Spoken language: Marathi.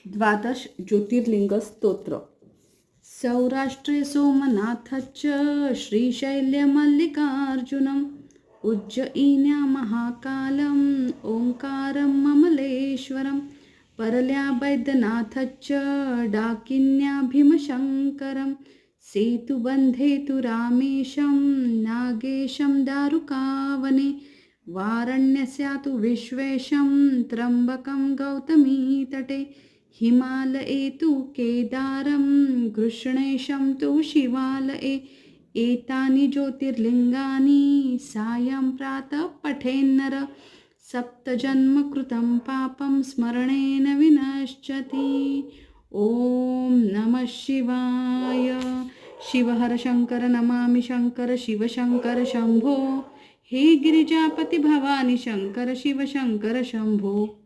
द्वादश ज्योतिर्लिंग स्तोत्र. सौराष्ट्रे सोमनाथच्च श्रीशैल्यमल्लिकार्जुनम् उज्जयिन्या महाकालम् ओंकारं ममलेश्वरं परल्या वैद्यनाथच्च डाकिन्या भीमशङ्करं सेतुबन्धे तु रामेशं नागेशं दारुकावने वारण्यस्यातु विश्वेशं त्र्यम्बकं गौतमीतटे हिमालये तु केदारं कृष्णेशं तु शिवालये एतानि ज्योतिर्लिङ्गानि सायं प्रातः पठेन्नर सप्तजन्मकृतं पापं स्मरणेन विनश्यति. ॐ नमः शिवाय. शिव हर शंकर नमामि शंकर शिव शंकर शंभो. हे गिरिजापती भवानी शंकर शिव शंकर शंभो.